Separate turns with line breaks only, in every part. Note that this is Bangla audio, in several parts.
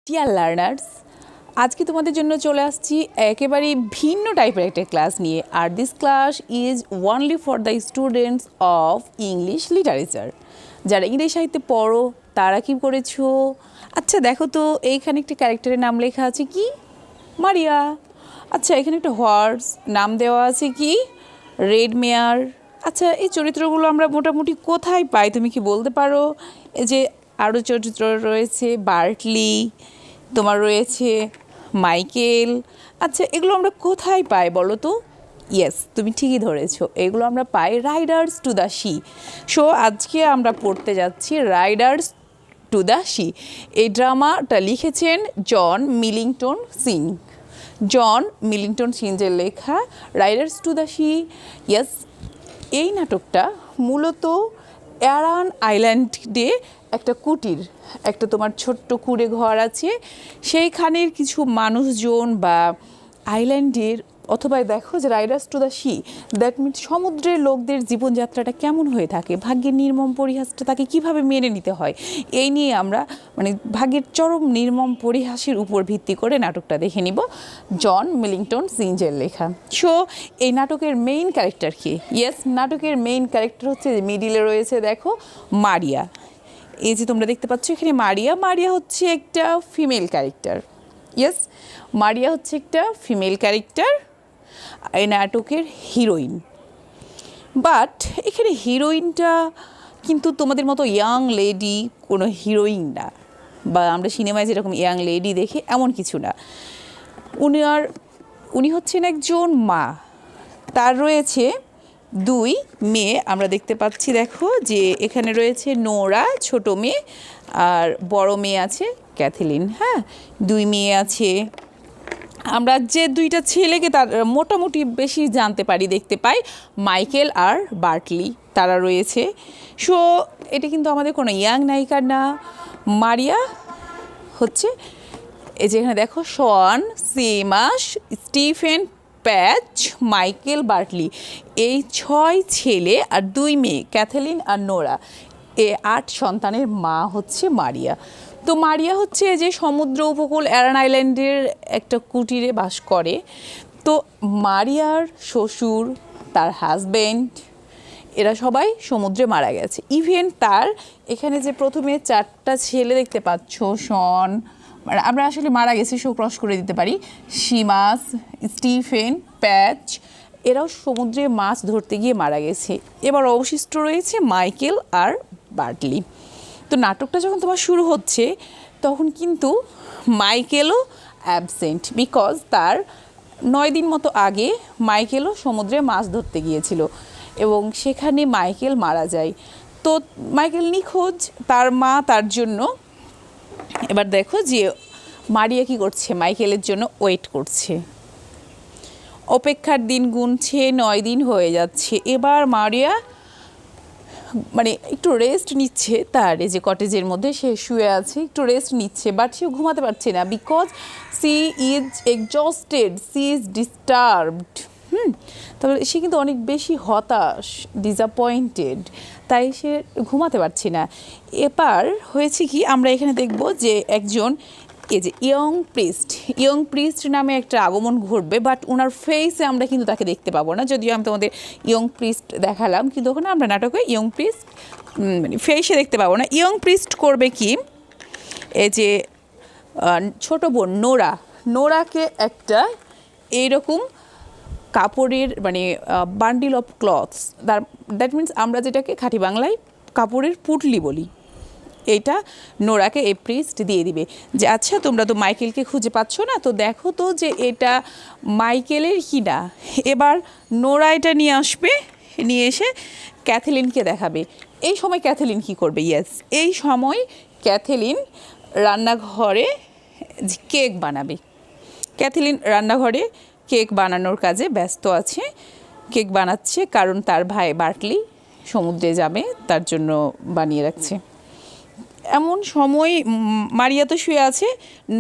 ডিয়ার লার্নার্স, আজকে তোমাদের জন্য চলে আসছি একেবারেই ভিন্ন টাইপের একটা ক্লাস নিয়ে। আর this class is only for the students of English literature. যারা ইংরেজি সাহিত্যে পড়ো তারা কি করেছো? আচ্ছা দেখো তো, এইখানে একটা ক্যারেক্টারের নাম লেখা আছে কি? মারিয়া। আচ্ছা এখানে একটা হর্স নাম দেওয়া আছে কি? রেড মেয়ার। আচ্ছা এই চরিত্রগুলো আমরা মোটামুটি কোথায় পাই তুমি কি বলতে পারো? এই যে আরও চরিত্র রয়েছে, বার্টলি, তোমার রয়েছে মাইকেল। আচ্ছা এগুলো আমরা কোথায় পাই বলো তো? ইয়েস, তুমি ঠিকই ধরেছো, এগুলো আমরা পাই riders to the sea. So আজকে আমরা পড়তে যাচ্ছি রাইডার্স টু দ্য সি। এই ড্রামাটা লিখেছেন জন মিলিংটন সিং। জন মিলিংটন সিঞ্জের লেখা Riders to the C. Yes, এই নাটকটা মূলত অ্যারান আইল্যান্ডে একটা কুটির, একটা তোমার ছোট্ট কুড়ে ঘর আছে, সেইখানের কিছু মানুষজন বা আইল্যান্ডের, অথবা দেখো যে Riders to the C, that means সমুদ্রের লোকদের জীবনযাত্রাটা কেমন হয়ে থাকে, ভাগ্যের নির্মম পরিহাসটা তাকে কিভাবে মেনে নিতে হয়, এই নিয়ে আমরা মানে ভাগ্যের চরম নির্মম পরিহাসের উপর ভিত্তি করে নাটকটা দেখে নিব। জন মিলিংটন সিঞ্জের লেখা। সো এই নাটকের মেইন ক্যারেক্টার কি? ইয়েস, নাটকের মেইন ক্যারেক্টার হচ্ছে মিডিলে রয়েছে দেখো মারিয়া। এই যে তোমরা দেখতে পাচ্ছ এখানে মারিয়া। মারিয়া হচ্ছে একটা ফিমেল ক্যারেক্টার। ইয়েস, মারিয়া হচ্ছে একটা ফিমেল ক্যারেক্টার, এই নাটকের হিরোইন। বাট এখানে হিরোইনটা কিন্তু তোমাদের মতো ইয়াং লেডি কোনো হিরোইন না, বা আমরা সিনেমায় যেরকম ইয়াং লেডি দেখি এমন কিছু না। উনি হচ্ছেন একজন মা, তার রয়েছে দুই মেয়ে। আমরা দেখতে পাচ্ছি দেখো যে এখানে রয়েছে নোরা ছোট মেয়ে, আর বড় মেয়ে আছে ক্যাথলিন। হ্যাঁ, দুই মেয়ে আছে। আমরা যে দুইটা ছেলেকে তার মোটামুটি বেশি জানতে পারি, দেখতে পাই, মাইকেল আর বার্টলি, তারা রয়েছে। সো এটা কিন্তু আমাদের কোনো ইয়াং নায়িকা না। মারিয়া হচ্ছে এই যে এখানে দেখো শন, সেমাস, স্টিফেন, প্যাচ, মাইকেল, বার্টলি, এই 6 ছেলে আর 2 মেয়ে ক্যাথলিন আর নোরা, এ 8 সন্তানের মা হচ্ছে মারিয়া। তো মারিয়া হচ্ছে যে সমুদ্র উপকূল অ্যারান আইল্যান্ডের একটা কুটিরে বাস করে। তো মারিয়ার শ্বশুর, তার হাজব্যান্ড, এরা সবাই সমুদ্রে মারা গেছে। ইভেন তার এখানে যে প্রথমে 4টা ছেলে দেখতে পাচ্ছ, শন, আমরা আসলে মারা গেছে শো ক্রস করে দিতে পারি, সীমাস, স্টিফেন, প্যাচ, এরাও সমুদ্রে মাছ ধরতে গিয়ে মারা গেছে। এবার অবশিষ্ট রয়েছে মাইকেল আর বার্টলি। তো নাটকটা যখন তোমার শুরু হচ্ছে তখন কিন্তু মাইকেলও অ্যাবসেন্ট, বিকজ তার 9 দিন মতো আগে মাইকেলও সমুদ্রে মাছ ধরতে গিয়েছিল এবং সেখানে মাইকেল মারা যায়। তো মাইকেল নিখোঁজ, তার মা তার জন্য। এবার দেখো যে মারিয়া কি করছে, মাইকেলের জন্য ওয়েট করছে, অপেক্ষার দিন গুনছে, 9 দিন হয়ে যাচ্ছে। এবার মারিয়া মানে একটু রেস্ট নিচ্ছে, তার এই যে কটেজের মধ্যে সে শুয়ে আছে, একটু রেস্ট নিচ্ছে, বাট সে ঘুমাতে পারছে না, because she is exhausted, she is disturbed. তবে সে কিন্তু অনেক বেশি হতাশ, ডিসঅ্যাপয়েন্টেড, তাই সে ঘুমাতে পারছে না। এবার হয়েছে কি, আমরা এখানে দেখব যে একজন এই যে ইয়ং প্রিস্ট নামে একটা আগমন ঘটবে, বাট ওনার ফেসে আমরা কিন্তু তাকে দেখতে পাবো না। যদিও আমি তোমাদের ইয়ং প্রিস্ট দেখালাম, কিন্তু ওখানে আমরা নাটকে ইয়ং প্রিস্ট মানে ফেসে দেখতে পাবো না। ইয়ং প্রিস্ট করবে কি, এই যে ছোট বোন নোরাকে একটা এইরকম কাপড়ের মানে bundle of clothes, that means আমরা যেটাকে খাঁটি বাংলায় কাপড়ের পুটলি বলি, এইটা নোরাকে এই প্রিস্ট দিয়ে দিবে যে আচ্ছা তোমরা তো মাইকেলকে খুঁজে পাচ্ছ না, তো দেখো তো যে এটা মাইকেলের কি না। এবার নোরা এটা নিয়ে আসবে, নিয়ে এসে ক্যাথলিনকে দেখাবে। এই সময় ক্যাথলিন কি করবে? ইয়েস, এই সময় ক্যাথলিন রান্নাঘরে কেক বানাবে। ক্যাথলিন রান্নাঘরে কেক বানানোর কাজে ব্যস্ত আছে, কেক বানাচ্ছে, কারণ তার ভাই বার্টলি সমুদ্রে যাবে, তার জন্য বানিয়ে রাখছে। এমন সময় মারিয়া তো শুয়ে আছে,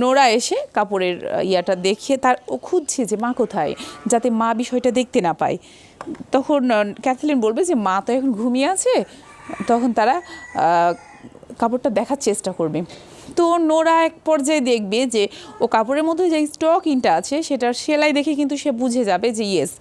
নোরা এসে কাপড়ের ইয়াটা দেখে ও খুঁজছে যে মা কোথায়, যাতে মা বিষয়টা দেখতে না পায়। তখন ক্যাথলিন বলবে যে মা তো এখন ঘুমিয়ে আছে, তখন তারা কাপড়টা দেখার চেষ্টা করবে। তো নোরা এক পর্যায়ে দেখবে যে ও কাপড়ের মধ্যে যে স্টক ইনটা আছে সেটার সেলাই দেখে কিন্তু সে বুঝে যাবে যে ইয়েস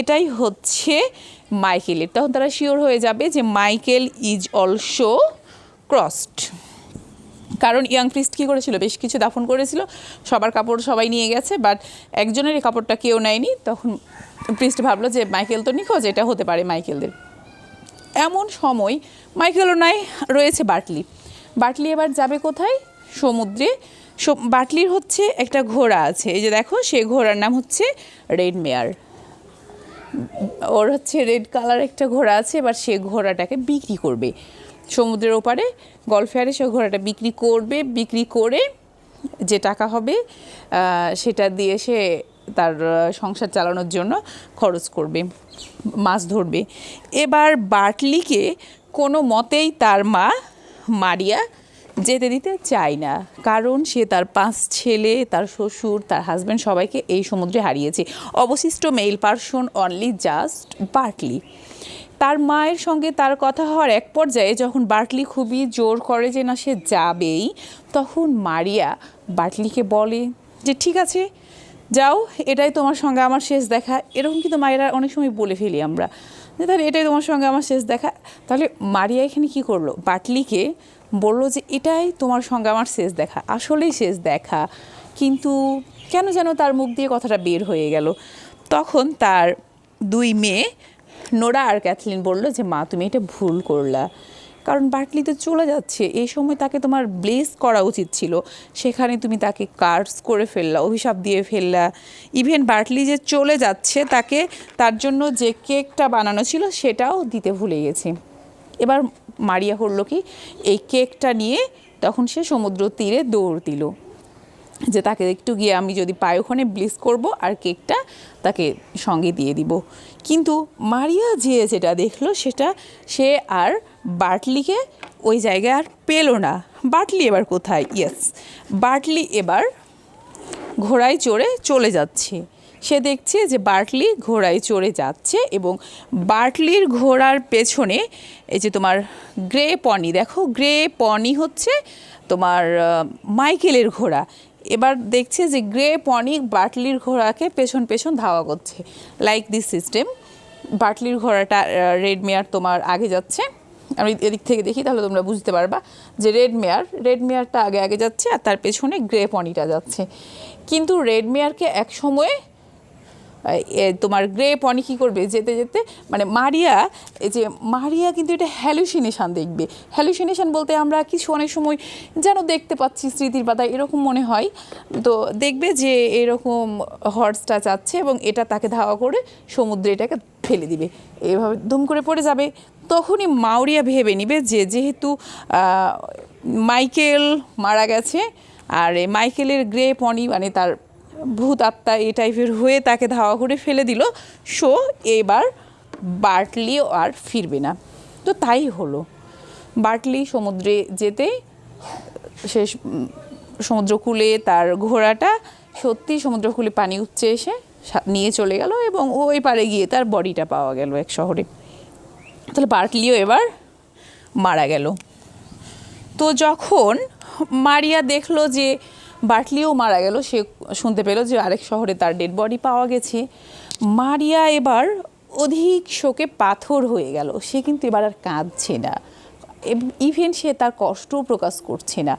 এটাই হচ্ছে মাইকেলের। তখন তারা শিওর হয়ে যাবে যে মাইকেল ইজ অলসো ক্রসড। কারণ ইয়াং প্রিস্ট কী করেছিল, বেশ কিছু দাফন করেছিল, সবার কাপড় সবাই নিয়ে গেছে, বাট একজনের এই কাপড়টা কেউ নেয়নি। তখন প্রিস্ট ভাবলো যে মাইকেল তো নিখোঁজ, এটা হতে পারে মাইকেলদের। এমন সময় মাইকেলও নাই, রয়েছে বার্টলি। বার্টলি এবার যাবে কোথায়? সমুদ্রে। বার্টলির হচ্ছে একটা ঘোড়া আছে, এই যে দেখো, সে ঘোড়ার নাম হচ্ছে রেড মেয়ার। ওর হচ্ছে রেড কালার একটা ঘোড়া আছে, এবার সে ঘোড়াটাকে বিক্রি করবে সমুদ্রের ওপারে গলফেয়ারে। সে ঘোড়াটা বিক্রি করবে, বিক্রি করে যে টাকা হবে সেটা দিয়ে সে তার সংসার চালানোর জন্য খরচ করবে, মাছ ধরবে। এবার বার্টলিকে কোনো মতেই তার মা মারিয়া যেতে দিতে চায় না, কারণ সে তার 5 ছেলে, তার শ্বশুর, তার হাজব্যান্ড সবাইকে এই সমুদ্রে হারিয়েছে। অবশিষ্ট male person only just Bartley. তার মায়ের সঙ্গে তার কথা হওয়ার এক পর্যায়ে যখন বার্টলি খুবই জোর করে যে না সে যাবেই, তখন মারিয়া বার্টলিকে বলে যে ঠিক আছে যাও, এটাই তোমার সঙ্গে আমার শেষ দেখা। এরকম কিন্তু মায়েরা অনেক সময় বলে ফেলি আমরা যে তাহলে এটাই তোমার সঙ্গে আমার শেষ দেখা। তাহলে মারিয়া এখানে কী করলো, বার্টলিকে বললো যে এটাই তোমার সঙ্গে আমার শেষ দেখা, আসলেই শেষ দেখা। কিন্তু কেন যেন তার মুখ দিয়ে কথাটা বের হয়ে গেল। তখন তার 2 মেয়ে নোরা আর ক্যাথলিন বলল যে মা তুমি এটা ভুল করলা, কারণ বার্টলি তো চলে যাচ্ছে, এই সময় তাকে তোমার ব্লেস করা উচিত ছিল, সেখানে তুমি তাকে কার্স করে ফেললা, অভিশাপ দিয়ে ফেললা। ইভেন বার্টলি যে চলে যাচ্ছে তাকে তার জন্য যে কেকটা বানানো ছিল সেটাও দিতে ভুলে গেছে। এবার মারিয়া করলো কি, এই কেকটা নিয়ে তখন সে সমুদ্র তীরে দৌড় দিল যে তাকে একটু গিয়ে আমি যদি পাই ওখানে ব্লেস করব আর কেকটা তাকে সঙ্গে দিয়ে দিব। কিন্তু মারিয়া যেটা দেখলো সেটা সে আর বার্টলিকে ওই জায়গায় আর পেল না। বার্টলি এবার কোথায়? ইয়েস, বার্টলি এবার ঘোড়ায় চড়ে চলে যাচ্ছে। সে দেখছে যে বার্টলি ঘোড়ায় চড়ে যাচ্ছে এবং বার্টলির ঘোড়ার পেছনে এই যে তোমার গ্রে পনি, দেখো গ্রে পনি হচ্ছে তোমার মাইকেলের ঘোড়া। এবার দেখছে যে গ্রে পনি বার্টলির ঘোড়াকে পেছন পেছন ধাওয়া করছে, লাইক দিস সিস্টেম। বার্টলির ঘোড়াটা রেড মেয়ার তোমার আগে যাচ্ছে, আমি এদিক থেকে দেখি তাহলে তোমরা বুঝতে পারবা যে রেড মেয়ারটা আগে যাচ্ছে আর তার পেছনে গ্রে পনিটা যাচ্ছে। কিন্তু রেড মেয়ারকে এক সময়ে তোমার গ্রে পনি কী করবে, যেতে যেতে মানে মারিয়া কিন্তু এটা হ্যালুসিনেশান দেখবে। হ্যালুসিনেশান বলতে আমরা কিছু অনেক সময় যেন দেখতে পাচ্ছি স্মৃতির পাতায়, এরকম মনে হয়। তো দেখবে যে এরকম হর্সটা যাচ্ছে এবং এটা তাকে ধাওয়া করে সমুদ্রে এটাকে ফেলে দিবে, এভাবে দুম করে পড়ে যাবে। তখনই মাউরিয়া ভেবে নিবে যে যেহেতু মাইকেল মারা গেছে আর মাইকেলের গ্রে পনি মানে তার ভূত আত্মা এই টাইপের হয়ে তাকে ধাওয়া করে ফেলে দিল, সো এবার বার্টলি আর ফিরবে না। তো তাই হলো, বার্টলি সমুদ্রে যেতে সে সমুদ্রকূলে তার ঘোড়াটা সত্যি সমুদ্রকূলে পানি উপচে এসে নিয়ে চলে গেল এবং ওই পারে গিয়ে তার বডিটা পাওয়া গেল এক শহরে। তাহলে বার্টলিও এবার মারা গেল। তো যখন মারিয়া দেখলো যে বার্টলিও মারা গেল, সে শুনতে পেল যে আরেক শহরে তার ডেড বডি পাওয়া গেছে, মারিয়া এবার অধিক শোকে পাথর হয়ে গেল। সে কিন্তু এবার আর কাঁদছে না, ইভেন সে তার কষ্টও প্রকাশ করছে না।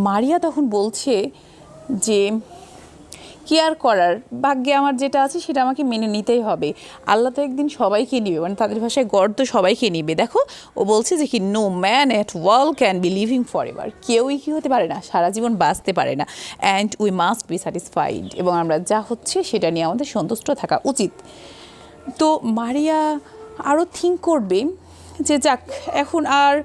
মারিয়া তখন বলছে যে কি আর করার, ভাগ্যে আমার যেটা আছে সেটা আমাকে মেনে নিতেই হবে, আল্লাহ তো একদিন সবাইকে নিবে, মানে তাদের ভাষায় গড তো সবাইকে নিবে। দেখো ও বলছে যে কি no man at all can be living forever, কেউই কি হতে পারে না, সারা জীবন বাঁচতে পারে না। And we must be satisfied, এবং আমরা যা হচ্ছে সেটা নিয়ে আমাদের সন্তুষ্ট থাকা উচিত। তো মারিয়া আরও থিঙ্ক করবে যে যাক, এখন আর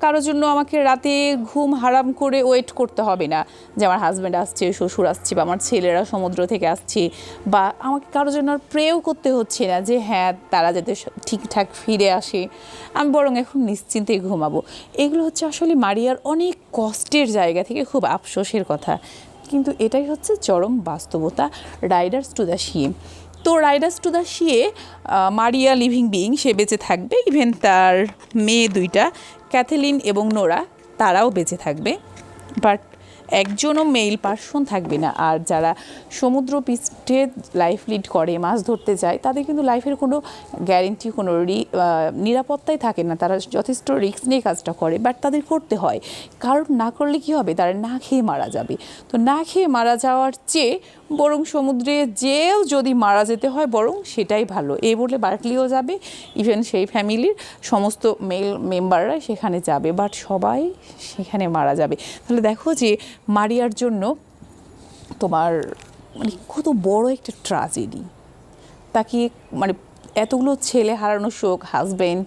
কারোর জন্য আমাকে রাতে ঘুম হারাম করে ওয়েট করতে হবে না যে আমার হাজব্যান্ড আসছে, শ্বশুর আসছে, বা আমার ছেলেরা সমুদ্র থেকে আসছে, বা আমাকে কারোর জন্য আর প্রেও করতে হচ্ছে না যে হ্যাঁ তারা যাতে ঠিকঠাক ফিরে আসে, আমি বরং এখন নিশ্চিন্তে ঘুমাবো। এগুলো হচ্ছে আসলে মারিয়ার অনেক কষ্টের জায়গা থেকে খুব আফসোসের কথা, কিন্তু এটাই হচ্ছে চরম বাস্তবতা। Riders to the C. তো রাইডার্স টু দ্য সিয়ে মারিয়া লিভিং বিইং, সে বেঁচে থাকবে, ইভেন তার মেয়ে 2টা ক্যাথলিন এবং নোরা, তারাও বেঁচে থাকবে। বাট একজনও মেল পার্সন থাকবে না। আর যারা সমুদ্র পৃষ্ঠে লাইফ লিড করে, মাছ ধরতে যায়, তাদের কিন্তু লাইফের কোনো গ্যারেন্টি, কোনো নিরাপত্তাই থাকে না। তারা যথেষ্ট রিস্ক নিয়ে কাজটা করে, বাট তাদের করতে হয়। কারণ না করলে কি হবে, তারা না খেয়ে মারা যাবে। তো না খেয়ে মারা যাওয়ার চেয়ে বরং সমুদ্রে যেও যদি মারা যেতে হয় বরং সেটাই ভালো। এই বলে বার্কলিও যাবে, ইভেন সেই ফ্যামিলির সমস্ত মেল মেম্বাররা সেখানে যাবে, বাট সবাই সেখানে মারা যাবে। তাহলে দেখো যে মারিয়ার জন্য তোমার মানে কত বড় একটা ট্র্যাজেডি। তাকে মানে এতগুলো ছেলে হারানো শোক, হাজব্যান্ড,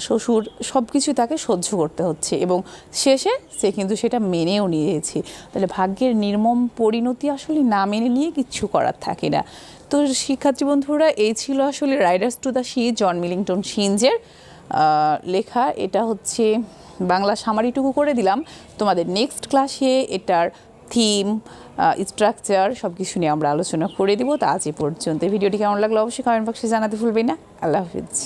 শ্বশুর, সব কিছু তাকে সহ্য করতে হচ্ছে এবং শেষে সে কিন্তু সেটা মেনেও নিয়েছে। তাহলে ভাগ্যের নির্মম পরিণতি আসলে না মেনে নিয়ে কিচ্ছু করার থাকে না। তো শিক্ষার্থী বন্ধুরা, এই ছিল আসলে riders to the sea, John Millington সিঞ্জের লেখা। এটা হচ্ছে বাংলা সামারিটুকু করে দিলাম। তোমাদের নেক্সট ক্লাসে এটার থিম, স্ট্রাকচার সব কিছু নিয়ে আমরা আলোচনা করে দিব। তা আজ এ পর্যন্ত। ভিডিওটি কেমন লাগলো অবশ্যই কমেন্ট বক্সে জানাতে ভুলবেন না। আল্লাহ হাফিজ।